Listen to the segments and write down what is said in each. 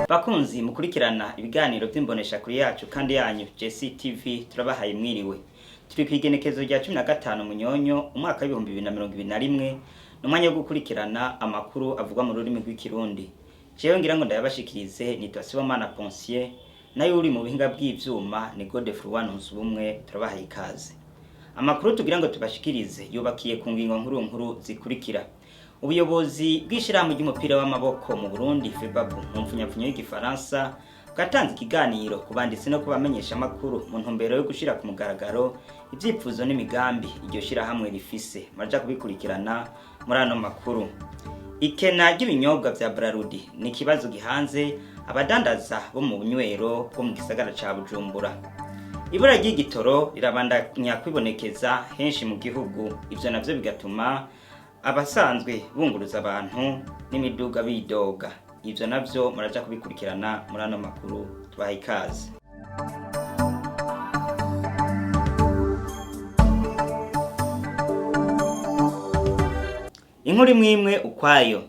Bakunzi mukurikirana ibiganiro by'imbonesha kuri yacu kandi yanyu JCTV turabahaye mwiriwe. Turi kwigenekezo rya 15 Munyonyo umwaka wa 2021 numwanya wo gukurikirana amakuru avugwa mu rurimi rw'ikirundi. Jewe ngira ngo ndayabashikirize nitwa Sibomana Ponsier nayo uri mu bihinga bw'ivyuma ni Godefroid Nuzubumwe turabahaye ikaze. Amakuru tugira ngo tubashikirize yubakiye ku ngingo nkuru zikurikira. Ubuyobozi bw'ishirahamwe ry'umupira w'amaboko mu Burundi FEBABU mu mfunyapfunyo y'igifaransa bwatanze ikiganiro kubanditse no kubamenyesha amakuru mu ntumbero yo gushira ku mugaragaro ivyipfuzo n'imigambi iryo shirahamwe rifise. Muraja kubikurikirana muri ano makuru. Ikena ry'ibinyobwa vya Brarudi ni kibazo gihanze abadandaza bo mu bunywero bwo mu gisagara ca Bujumbura. Ibura ry'igitoro rirabandanya kwibonekeza henshi mu gihugu, ivyo navyo bigatuma abasanzwe bunguruza abantu n'imiduga bidoga. Ivyo navyo muraja kubikurikirana muri ano makuru tubaha ikaze. Inkuru imwe ukwayo.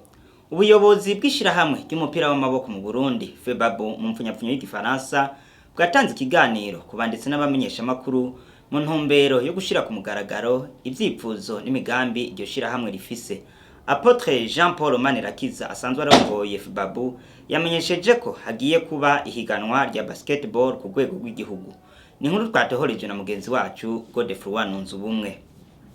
Ubuyobozi bw'ishirahamwe ry'umupira w'amaboko mu Burundi FEBABU mu mfunyapfunyo y'igifaransa bwatanze ikiganiro kubanditse n'abamenyesha makuru mu ntumbero yo gushira ku mugaragaro ivyipfuzo n'imigambi iryo shirahamwe rifise. Apotre Jean Paul Manirakiza asanzwe arongoye FEBABU yamenyesheje ko hagiye kuba ihiganwa rya basketball ku rwego rw'igihugu. Ni inkuru twatohoreje na mugenzi wacu Godefroid Nuzubumwe.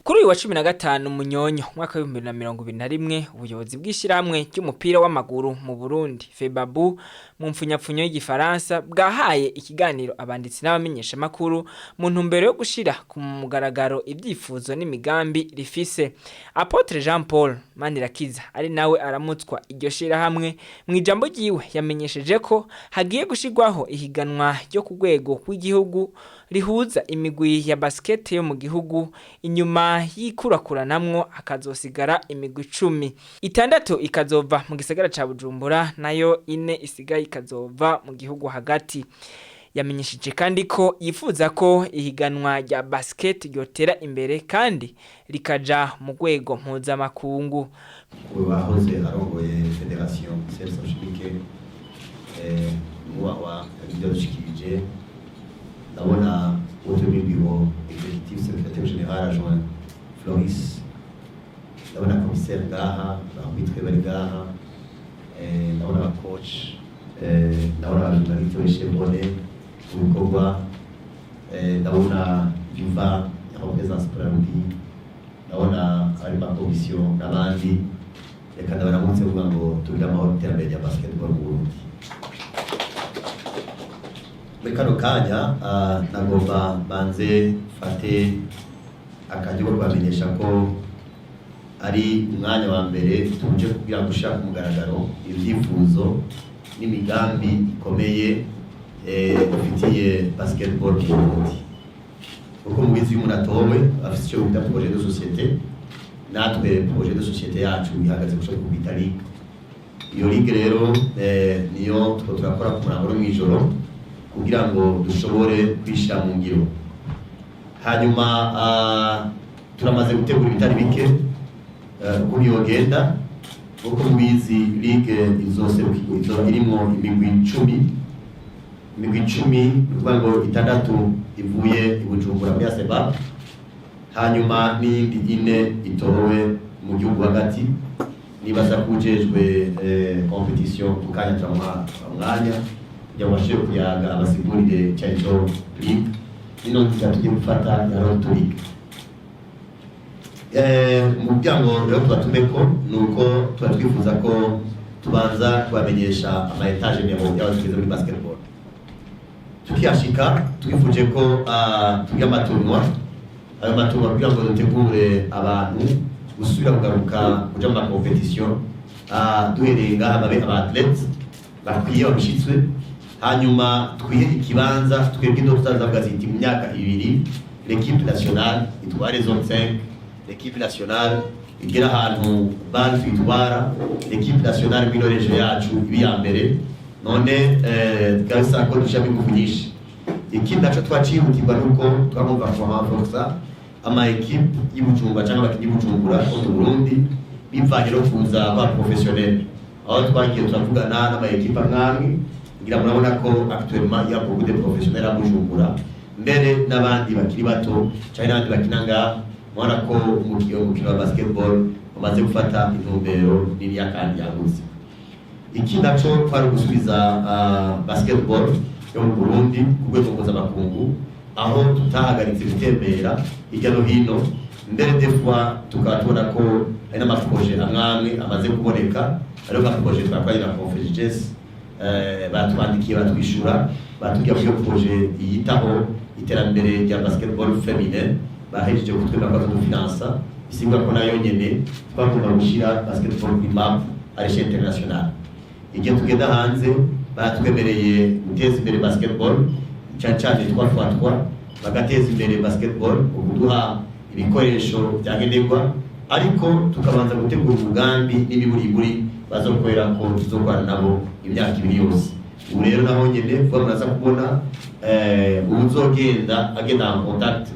Kuri uyu wa 15 Munyonyo mwaka wa 2021 ubuyobozi bw'ishiramwe cy'umupira w'amaguru mu Burundi FEBABU mu mfunyapfunyo y'igifaransa bwahaye ikiganiro abanditsi n'abamenyesha makuru mu ntumbero yo gushira ku mugaragaro ibyifuzo n'imigambi rifise. Apotre Jean Paul Manirakiza ari nawe aramutswa iryo shirahamwe mu ijambo ryiwe yamenyesheje ko hagiye gushigwaho ihiganwa ryo ku rwego rw'igihugu rihuza imigwi ya basket yo mu gihugu, inyuma y'ikurakuranamwo akazosigara imigwi 10. 6 ikazova mu gisagara ca Bujumbura nayo 4 isigaye ikazova mu gihugu hagati. Yamenyesheje kandi ko yifuza ko ihiganwa rya basket ryotera imbere kandi rikaja mu rwego mpuzamakungu. Bahoze arongoye Federation Self-Chimique wa Idolshikije ndabona ubutumwa bw'ibo executive secrétaire général adjoint Floris, ndabona commissaire gaha bambitwe bari gaha, ndabona coach, ndabona abajournaliste b'Chevrolet mu bikorwa, ndabona Viva ya represence Brarudi, ndabona ari ma commission n'abandi. Reka ndabaramutse kuvuga ngo tugire amahoro iterambere rya basketball mu Burundi. Muri kano kanya nagomba banze fate akajyo kubamenyesha ko ari umwanya wa mbere tuje kugira ngo ushaka umugaragaro ibyifuzo n'imigambi ikomeye ufitiye basketball mu Burundi. Uko mubizi umuntu atowe afite icyo bita projet de société, natwe projet de société yacu ihagaze gushaka kubita ligue. Iyo ligue rero niyo turakora ku murango no mwijoro kugira ngo dushobore kwishira mu ngiro. Hanyuma turamaze gutegura ibitari bike kuri yo genda. Uko mubizi ligue izose irimo imigwi 10, imigwi 10 rwango 6 ivuye i Bujumbura muri Aseba, hanyuma n'indi 4 itowe mu gihugu hagati. Nibaza kujejwe competition kukanya mwanya yabashe kuyaga abasigurire cyaizo league ino nzatuye gufata ya Roto League. Mu byango rero twatumeko nuko twatwifuza ko tubanza kubamenyesha ama etage nemo y'abategeze muri basketball. Tukiyashika twifuje ko tugira amatunwa, ayo matunwa kugira ngo dutegure abantu gusubira kugaruka kuja mu competition, duherenga ababe abatlete bakwiye babishitswe. Hanyuma twihe ikibanza twebwe ndo tutazavuga ziti mu myaka 2 l'équipe nationale itware zone 5, l'équipe nationale igera ahantu bandi twitwara, l'équipe nationale muri region yacu ibi ya mbere. None twasa ko dushaka kuvugisha ikindi naco twacihutirwa nuko twagomba kuhamforsa ama equipe y'Ibujumbura cyangwa abakinyi b'Ibujumbura mu Burundi bivanye no kuza ba professionnel. aho twagiye turavugana n'amayekipa nk'amwe ngira murabona ko actuellement ya beaucoup de professionnels à Bujumbura mbere n'abandi bakiri bato cyane n'abandi bakina ngaha mubona ko umukino wa basketball umaze gufata intumbero niriya kandi yagutse. Iki naco twari gusubiza basketball yo mu Burundi ku rwego mpuzamakungu aho tutahagaritse gutembera hirya no hino, mbere des fois tukaba tubona ko hari n'amaproje amwe amaze kuboneka, ariyo maproje twakoranye na Confeges batwandikiye batwishura batubwira ko iyo proje yitaho iterambere rya basketball féminin bahejeje kutwemera ko tufinansa, bisigura ko nayo nyene twagomba gushyira basketball ku map à l'échelle internationale. Igihe tugenda hanze batwemereye guteza imbere basketball cyane cyane 3x3 bagateza imbere basketball ukuduha ibikoresho byagenerwa, ariko tukabanza gutegura umugambi n'imiburiburi bazokorera ko tuzokorana nabo imyaka 2 yose. Ubu rero naho nyene vuba muraza kubona uzogenda agenda en contact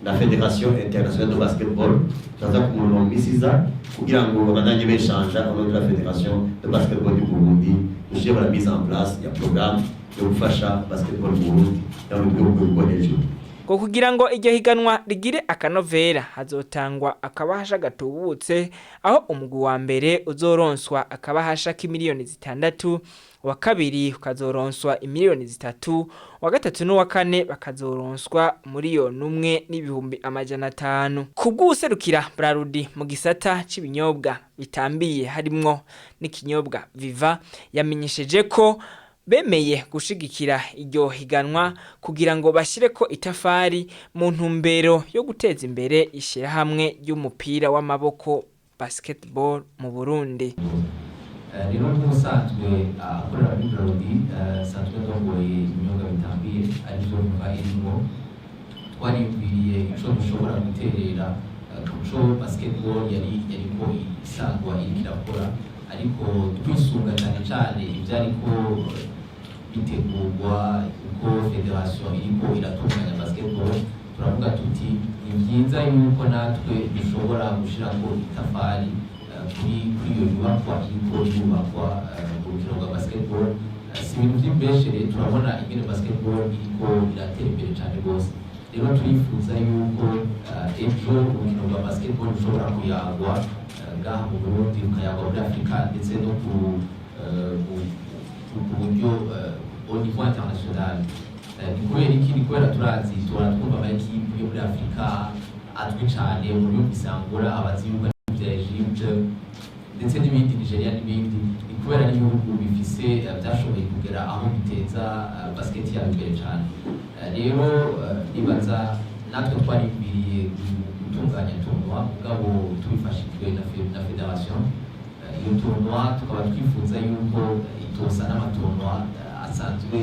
na Fédération internationale de basketball tuza kumurwa misiza kugira ngo babandanye beshanja au nom de la Fédération de basketball du Burundi gushyira la mise en place ya programme yo gufasha basketball mu Burundi dans le rwego rwo hejuru. Ngo kugira ngo iryo higanwa rigire akanovera hazotangwa akabahasha gatubutse, aho umugwi wa mbere uzoronswa akabahasha k'imiliyoni 6, wa kabiri ukazoronswa imiliyoni 3, wa gatatu n'uwa kane bakazoronswa miliyoni 1 n'ibihumbi 500. Kubw'userukira Braludi mu gisata c'ibinyobwa bitambiye harimwo n'ikinyobwa Viva yamenyesheje ko bemeye gushigikira iryo higanwa kugira ngo bashire ko itafari mu ntumbero yo guteza imbere ishirahamwe ry'umupira w'amaboko basketball mu Burundi. Rero nk'usanzwe akorera muri Braludi sanzwe ndongoye imyuga bitambiye arivyo Viva irimo, twariyumviriye ico dushobora guterera kuco basketball yariko isangwa irakora, ariko twisunga cyane ivyariko bitegurwa uko federation iriko iratunganya basketball. Turavuga tuti ni byiza yuko natwe dushobora gushirako itafari kuri iyo nyubakwa iriko yubakwa ku rukino rwa basketball. Si ibintu by'imbeshere, turabona ingene basketball iriko iratera imbere cyane rwose. Rero turifuza yuko ejo urukino rwa basketball rushobora kuyagwa ngaha mu Burundi, rukayagwa muri Afurika ndetse no ku buryo au niveau international. Ni kubera iki? Ni kubera turazi twumva amakipe yo muri Afurika azwi cyane mu bihugu bisangura abazi yuko bya Egypte ndetse n'ibindi, Nigeria n'ibindi. Ni kubera n'ibihugu bifise byashoboye kugera aho biteza basket yabo imbere cyane. Rero nibaza natwe twaribiriye gutunganya tournoi mugabo tubifashijwe na Fédération. Iyo tournoi tukaba twifuza yuko itosa n'amatournoi asanzwe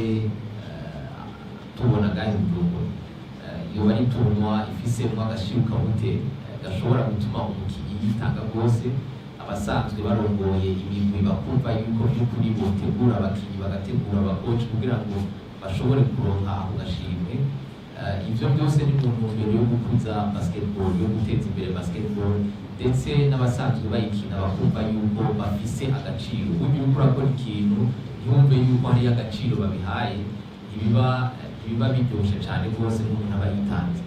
tubona gahe mu Burundi. Iyo bari tournoi ifise agashimwe kabute gashobora gutuma umukinnyi yitanga rwose, abasanzwe barongoye imigwi bakumva yuko by'ukuri botegura abakinnyi bagategura abakoci kugira ngo bashobore kuronka ako gashimwe. Ivyo byose ni mu ntumbero yo gukuza basketball, yo guteza imbere basketball, ndetse n'abasanzwe bayikina bakumva yuko bafise agaciro. Uburyo uko urakora ikintu ntibumve yuko hari agaciro babihaye, ibiba biryoshe cyane rwose n'umuntu aba yitanze.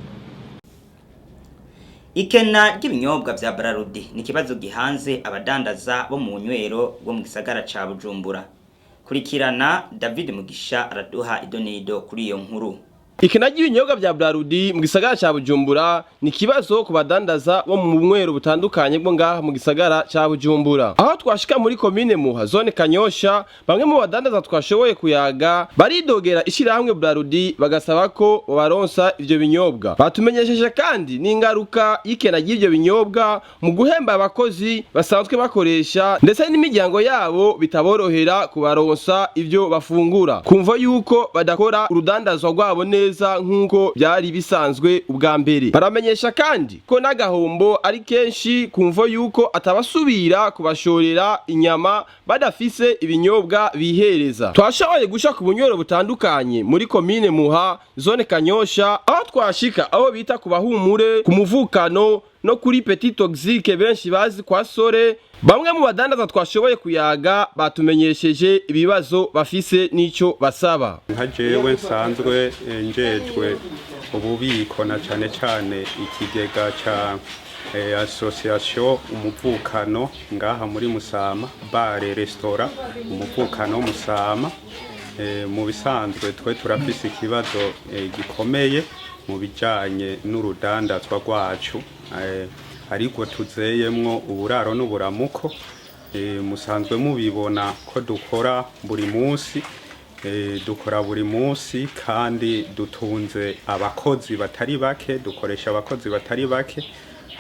Ikena ry'ibinyobwa vya Braludi ni kibazo gihanze abadandaza bo mu nywero bo mu gisagara ca Bujumbura. Kurikirana David Mugisha araduha idonido kuri iyo nkuru. Ikena ry'ibinyobwa vya Braludi mu gisagara ca Bujumbura ni kibazo ku badandaza bo mu nywero butandukanye bwo ngaha mu gisagara ca Bujumbura. Aho twashika muri commune Muha zone Kanyosha, bamwe mu badandaza twashoboye kuyaga baridogera ishirahamwe Braludi bagasaba ko baronsa ivyo binyobwa. Batumenyesheje kandi n'ingaruka y'ikena ry'ivyo binyobwa mu guhemba abakozi basanzwe bakoresha, ndetse n'imiryango yabo bitaborohera kubaronsa ivyo bafungura, kumva yuko badakora urudandazwa rwabo neza nk'uko byari bisanzwe ubwa mbere. Baramenyesha kandi ko n'agahombo ari kenshi, kumva yuko atabasubira kubashorera inyama badafise ibinyobwa bihereza. Twashoboye gusha ku bunywero butandukanye muri commune Muha zone Kanyosha, aho twashika aho bita ku Bahumure, ku Muvukano no kuri Petit Toxique benshi bazi kwa Sore. Bamwe mu badandaza twashoboye kuyaga batumenyesheje ibibazo bafise n'ico basaba. Nka jewe nsanzwe njejwe ububiko na cane ikigega ca association umuvukano ngaha muri Musama bare restaurant umuvukano Musama. Mu bisanzwe twe turafise ikibazo gikomeye mu bijanye n'urudandazwa rwacu, ariko tuzeyemwo uburaro n'uburamuko. Musanzwe mubibona ko dukora buri munsi kandi dutunze abakozi batari bake, dukoresha abakozi batari bake.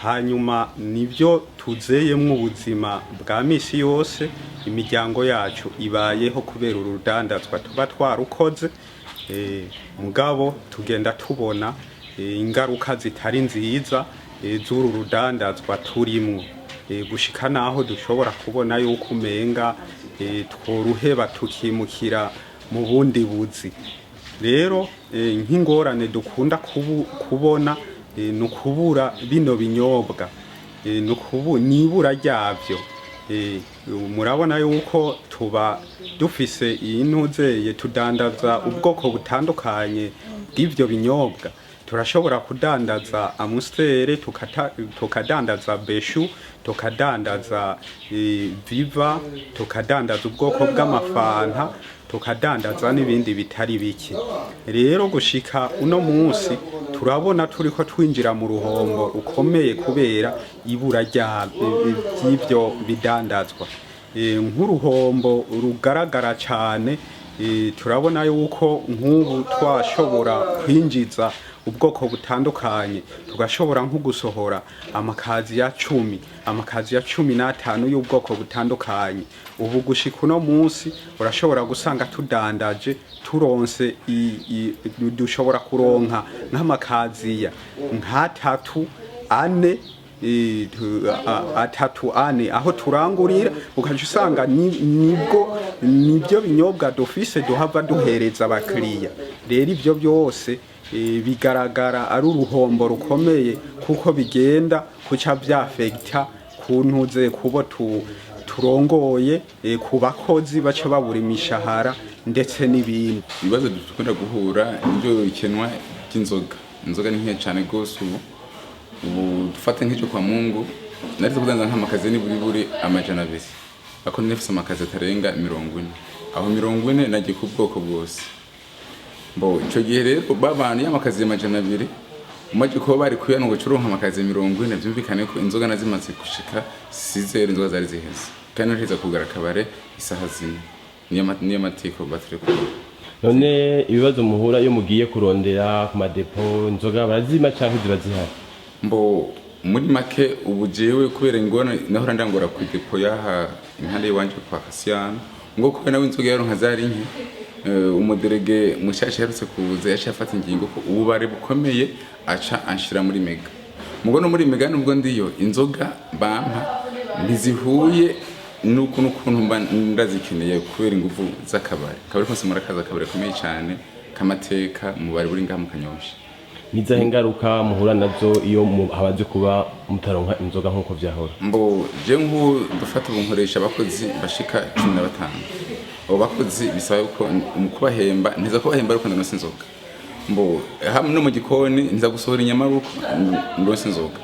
Hanyuma nibyo tuzeyemwo ubuzima bwa misi yose, imiryango yacu ibayeho kubera urudandazwa tuba twarukoze. Mugabo tugenda tubona ingaruka zitari nziza z'uru rudandazwa turimwo, gushika naho dushobora kubona yuko umenga tworuheba tukimukira mu bundi buzi. Rero nk'ingorane dukunda kubona nukubura bino binyobwa, nibura ryavyo. Murabona yuko tuba dufise intuzeye tudandaza ubwoko butandukanye bw'ivyo binyobwa. Turashobora kudandaza Amstel, tukadandaza Beshu, tukadandaza Viva, tukadandaza ubwoko bw'amafanta, tukadandaza n'ibindi bitari biki. Rero gushika uno munsi turabona turiko twinjira mu ruhombo ukomeye kubera ibura ry'ivyo bidandazwa. Nk'uruhombo rugaragara cyane, turabona yuko nk'ubu twashobora kwinjiza ubwoko butandukanye, tugashobora nko gusohora amakazi ya 15 y'ubwoko butandukanye. Ubu gushika uno munsi urashobora gusanga tudandaje turonse dushobora kuronka nk'amakaziya nk'atatu ane aho turangurira, ukaje usanga nibyo binyobwa dufise duhava duhereza abakiriya. Rero ivyo byose bigaragara ari uruhombo rukomeye, kuko bigenda kuca byafekta kuntuze kubo turongoye, ku bakozi baca babura imishahara ndetse n'ibindi ibibazo dukunda guhura. Ibyo ikenwa inzoga ni nke cyane gose. Ubu dufate nk'icyo kwa Mungu narize kudanza nk'amakazi ni buri amajana 200, ako nefise amakazi atarenga 40. Aho 40 nagiye ku bwoko bwose. Ico gihe rero babana y'amakazi amajana 2 umaje ko bari kuyana ngo curonka amakazi 40, byumvikane ko inzoga nazimaze gushika 6 inzoga zari ziheze, kandi ntiza kugara kabare isaha zine niyo matiko batire ko. None ibibazo muhura iyo mugiye kurondera ku madepo inzoga barazima cyangwa zirazihari? Muri make ubu jewe kubera ingona nahora ndangora ku depo yaha impande y'wanje kwa Kasiyano, ngo kubera nawe inzoga yaronka zari nke. Umuderege mushasha yarutse kuza yashafata ingingo ko ububare bukomeye aca anshira muri mega. Mugo no muri mega nubwo ndiyo inzoga bampa ntizihuye n'ukuntu mba ndazikeneye kubera ingufu z'akabare. Kabare kose murakaza kabare komeye cyane kamateka mu bari buri ngaha mu Kanyosha. Nizahe ngaruka muhura nazo iyo habaje kuba mutaronka inzoga nkuko vyahora? Je nku dufata ubunkoresha abakozi bashika 15. Abo bakozi bisaba ko mukubahemba ntiza kubahemba ariko ndonse inzoga. Hamwe no mu gikoni ntiza gusohora inyama ariko ndonse inzoga.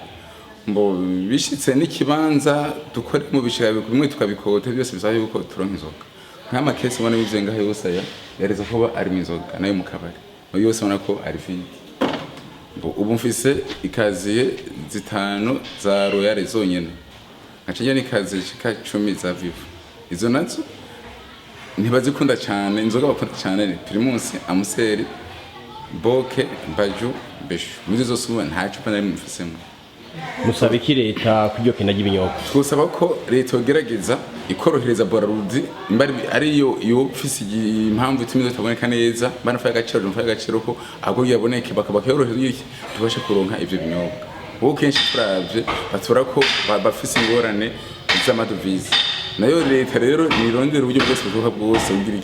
Bishitse n'ikibanza dukore mu bishira bimwe tukabikota byose bisaba yuko turonka inzoga. Nk'ama case ubona bizenga yose yareza kuba ari mu inzoga nayo mu kabari. Yose ubona ko ari fini. Ubu mfise ikaziye 5 za Royal zonyene. Nkacije n'ikaziye 10 za Viva. Izo nazo ntibazikunda cyane, inzoga bakunda cyane Primus, Amstel, Boke, Baju, Beshu. Muri zo suba nta cupa nari mfisemo. Musaba iki leta kuryo kenaje ibinyobwa? Twosaba ko leta yogerageza ikorohereza Braludi imbari ariyo yofisi impamvu itimizo taboneka neza, banafaye agaciro ko ago yaboneke bakabaka yorohereza iki tubashe kuronka ivyo binyobwa. Ubu kenshi turavye batura ko bafise ingorane z'amadovize. Nayo leta rero nirondera uburyo bwose bwose ugira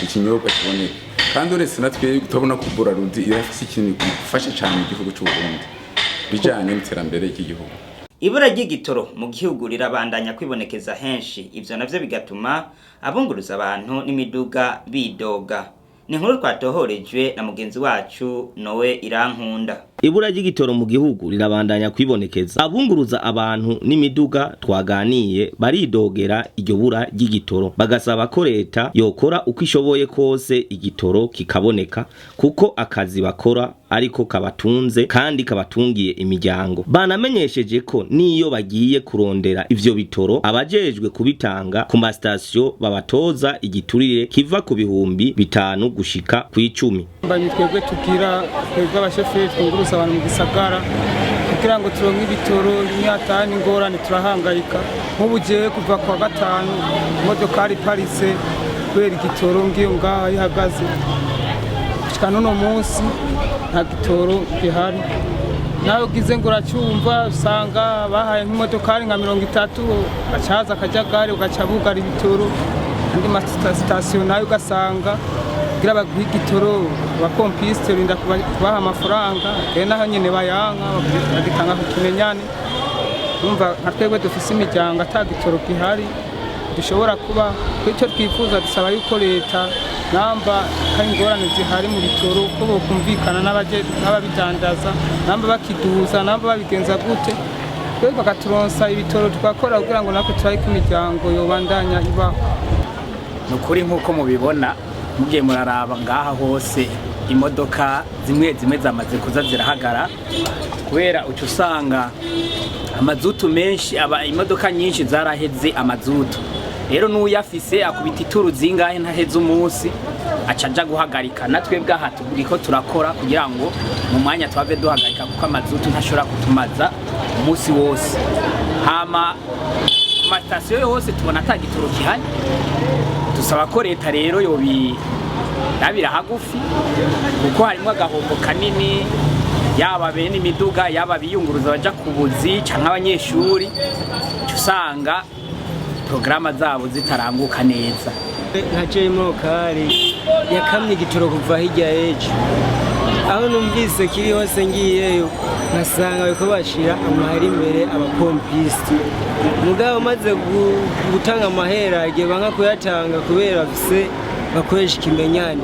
ikinyobwa kiboneka. Kandi uretse natwe tubona ko Braludi irafise ikintu gifasha cyane igihugu cy'u Burundi bijanye n'iterambere ry'igihugu. Ibura ry'igitoro mu gihugu rirabandanya kwibonekeza henshi, ivyo navyo bigatuma abunguruza abantu n'imiduga bidoga. Ni nkuru twatohorejwe na mugenzi wacu Noe Irankunda. Ibura ry'igitoro mu gihugu rirabandanya kwibonekeza. Abunguruza abantu n'imiduga twaganiye baridogera iryo bura ry'igitoro, bagasaba ko leta yokora uko ishoboye kose igitoro kikaboneka, kuko akazi bakora ariko kabatunze kandi kabatungiye imiryango. Banamenyesheje ko niyo bagiye kurondera ivyo bitoro abajejwe kubitanga ku masitasiyo babatoza igiturire kiva ku bihumbi 5 gushika ku 10. Twebwe tugira twebwe abashoferi twunguruza abantu mu gisagara kugira ngo turonke ibitoro imyatani ngorane turahangayika. Nk'ubu jewe kuva kwa gatanu imodoka iparitse kubera igitoro ngiyo ngaha ihagaze. Gushika n'uno munsi nta gitoro gihari. Nawe ugize ngo uracyumva usanga bahaye nk'imodoka nka 30 gacaza akajagari ugaca bugara ibitoro, andi masitasiyo nayo ugasanga gira baguha igitoro abakompiste rinda kubaha amafaranga naho nyene bayanka bagitanga ku kimenyane. Numva nka twebwe dufise imiryango atagitoro gihari dushobora kuba icyo twifuza, dusaba yuko leta namba kandi ingorane zihari mu bitoro ko bokumvikana n'ababidandaza, namba bakiduza, namba babigenza gute twebwe bagaturonsa ibitoro twakora kugira ngo natwe turayike imiryango yobandanya ibaho. Nukuri nkuko mubibona mugiye muraraba ngaha hose imodoka zimwe zamaze kuza zirahagara kubera ucu usanga amazutu menshi imodoka nyinshi zaraheze amazutu. Rero n'uyafise akubita ituru zingahe ntaheze umunsi acaja guhagarika. Natwe bwaha turiko turakora kugira ngo mu mwanya twave duhagarika kuko amazutu ntashobora kutumaza umunsi wose. Hama ku matasiyo yose tubona atagitoro kihari, dusaba ko leta rero yobirabira hagufi kuko harimo agahombo kanini, yaba bene imiduga yaba biyunguruza baja ku buzi canke abanyeshuri usanga programa zabo zitaranguka neza. Nkaje imokari yakamye igitoro kuva hirya ejo, aho numvise kiri hose ngiyeyo nkasanga bariko bashira amahera imbere abapompiste, mugabo maze gutanga amahera igihe banka kuyatanga kubera bafise bakoresha ikimenyane.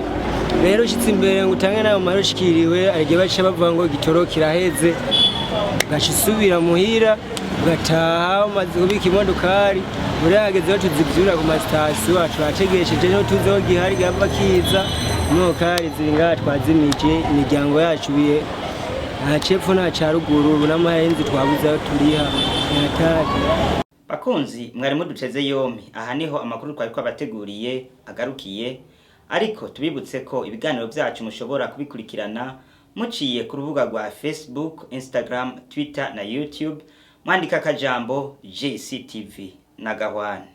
Rero ushitse imbere ngo utange nayo mahera ushikiriwe arigihe baca bavuga ngo igitoro kiraheze, gaca usubira muhira ugataha umaze kubika imodokari. Urageze aho tuzivyura ku masitasiyo wacu bategesheje no tuzeho gihari gava kiza imodokari ziringa twazimije imiryango yacu biye nta cepfo nta ca ruguru n'amahenzi twabuze aho turiha yatari. Bakunzi mwari muduteze yompi, aha niho amakuru twari twabateguriye agarukiye, ariko tubibutse ko ibiganiro byacu mushobora kubikurikirana muciye ku rubuga rwa Facebook, Instagram, Twitter na YouTube mwandika akajambo JCTV na Gahwane.